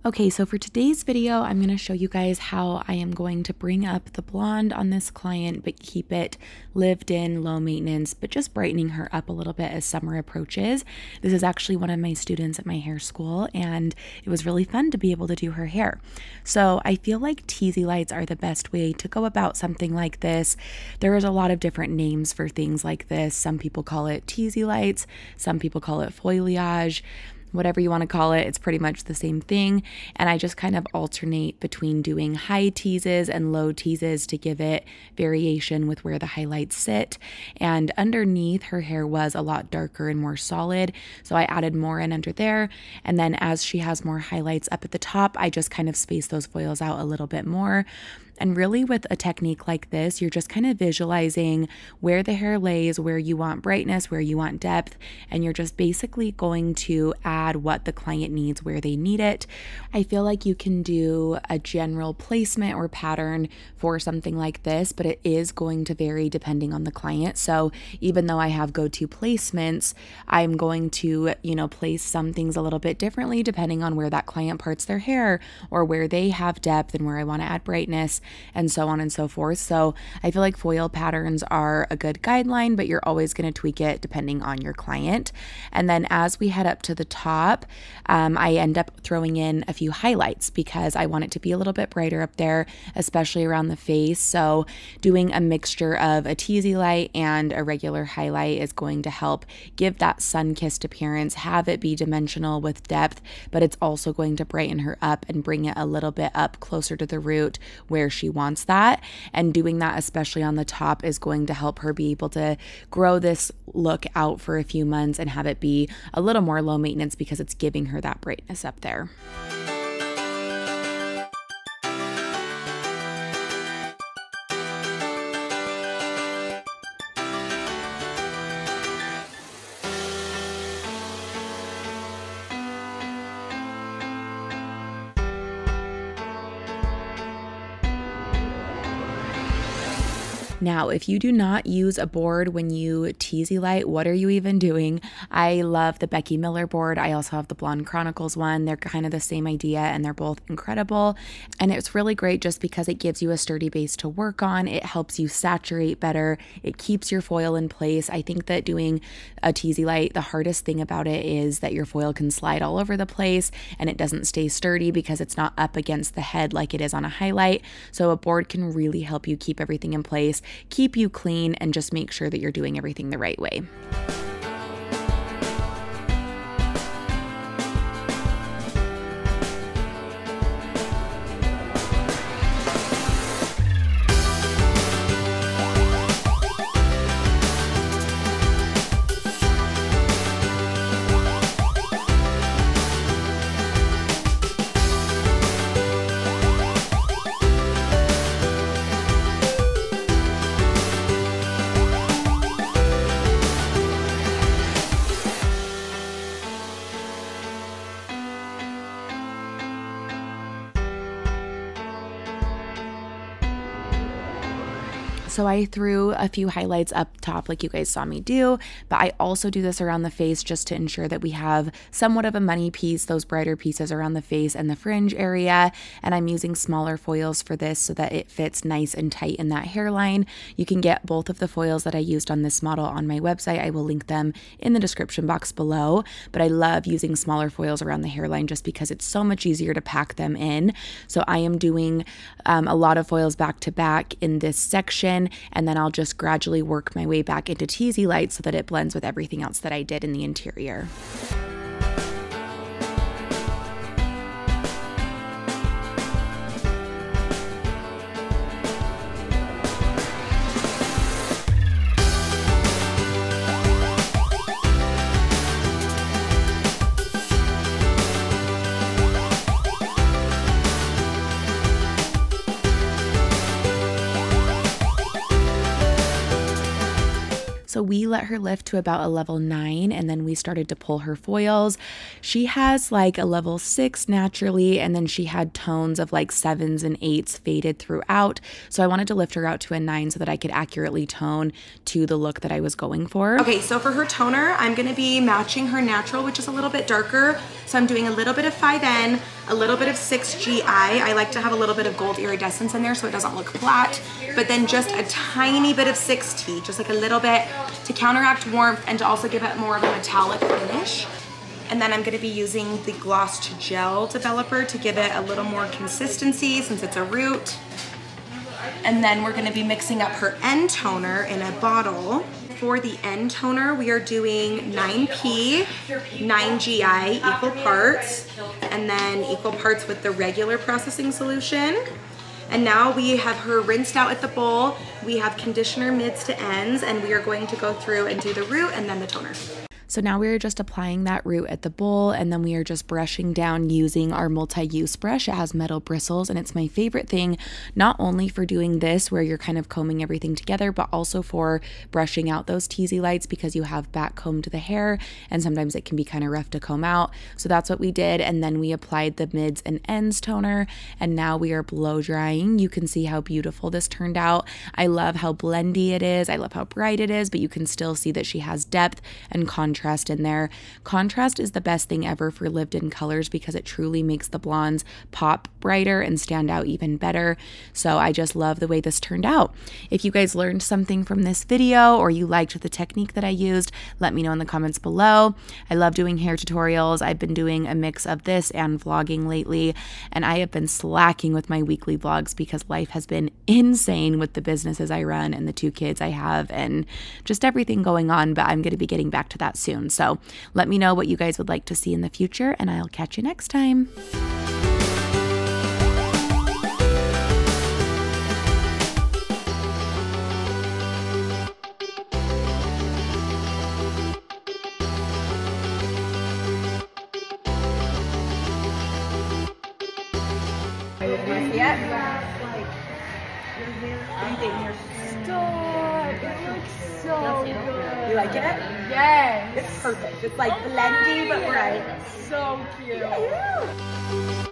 Okay, so for today's video, I'm going to show you guys how I am going to bring up the blonde on this client, but keep it lived in, low maintenance, but just brightening her up a little bit as summer approaches. This is actually one of my students at my hair school, and it was really fun to be able to do her hair. So I feel like teasy lights are the best way to go about something like this. There is a lot of different names for things like this. Some people call it teasy lights, some people call it foilyage. Whatever you want to call it, it's pretty much the same thing. And I just kind of alternate between doing high teases and low teases to give it variation with where the highlights sit. And underneath, her hair was a lot darker and more solid, so I added more in under there. And then as she has more highlights up at the top, I just kind of space those foils out a little bit more. And really with a technique like this, you're just kind of visualizing where the hair lays, where you want brightness, where you want depth, and you're just basically going to add what the client needs where they need it. I feel like you can do a general placement or pattern for something like this, but it is going to vary depending on the client. So even though I have go-to placements, I'm going to, place some things a little bit differently depending on where that client parts their hair or where they have depth and where I want to add brightness, and so on and so forth. So I feel like foil patterns are a good guideline, but you're always going to tweak it depending on your client. And then as we head up to the top, I end up throwing in a few highlights because I want it to be a little bit brighter up there, especially around the face. So doing a mixture of a teasy light and a regular highlight is going to help give that sun-kissed appearance, have it be dimensional with depth, but it's also going to brighten her up and bring it a little bit up closer to the root where she wants that. And doing that, especially on the top, is going to help her be able to grow this look out for a few months and have it be a little more low maintenance because it's giving her that brightness up there. Now, if you do not use a board when you teasy light, what are you even doing? I love the Becky Miller board. I also have the Blonde Chronicles one. They're kind of the same idea and they're both incredible. And it's really great just because it gives you a sturdy base to work on. It helps you saturate better. It keeps your foil in place. I think that doing a teasy light, the hardest thing about it is that your foil can slide all over the place and it doesn't stay sturdy because it's not up against the head like it is on a highlight. So a board can really help you keep everything in place, keep you clean, and just make sure that you're doing everything the right way. So I threw a few highlights up top like you guys saw me do, but I also do this around the face just to ensure that we have somewhat of a money piece, those brighter pieces around the face and the fringe area. And I'm using smaller foils for this so that it fits nice and tight in that hairline. You can get both of the foils that I used on this model on my website. I will link them in the description box below, but I love using smaller foils around the hairline just because it's so much easier to pack them in. So I am doing a lot of foils back to back in this section, and then I'll just gradually work my way back into teasy light so that it blends with everything else that I did in the interior. So we let her lift to about a level 9, and then we started to pull her foils. She has like a level 6 naturally, and then she had tones of like 7s and 8s faded throughout. So I wanted to lift her out to a 9 so that I could accurately tone to the look that I was going for. Okay, so for her toner, I'm gonna be matching her natural, which is a little bit darker. So I'm doing a little bit of 5N, a little bit of 6GI. I like to have a little bit of gold iridescence in there so it doesn't look flat, but then just a tiny bit of 6T, just like a little bit to counteract warmth and to also give it more of a metallic finish. And then I'm gonna be using the gloss to gel developer to give it a little more consistency since it's a root. And then we're gonna be mixing up her end toner in a bottle. For the end toner, we are doing 9P, 9GI, equal parts, and then equal parts with the regular processing solution. And now we have her rinsed out at the bowl. We have conditioner mids to ends, and we are going to go through and do the root and then the toner. So now we're just applying that root at the bowl, and then we are just brushing down using our multi-use brush. It has metal bristles, and it's my favorite thing, not only for doing this where you're kind of combing everything together, but also for brushing out those teasy lights because you have back combed the hair, and sometimes it can be kind of rough to comb out. So that's what we did, and then we applied the mids and ends toner, and now we are blow drying. You can see how beautiful this turned out. I love how blendy it is. I love how bright it is, but you can still see that she has depth and contrast in there. Contrast is the best thing ever for lived-in colors because it truly makes the blondes pop brighter and stand out even better. So I just love the way this turned out. If you guys learned something from this video or you liked the technique that I used, let me know in the comments below. I love doing hair tutorials. I've been doing a mix of this and vlogging lately, and I have been slacking with my weekly vlogs because life has been insane with the businesses I run and the 2 kids I have and just everything going on, but I'm going to be getting back to that soon. So let me know what you guys would like to see in the future, and I'll catch you next time. You like it? Yes. It's perfect. It's like blendy but bright. So cute. Yeah.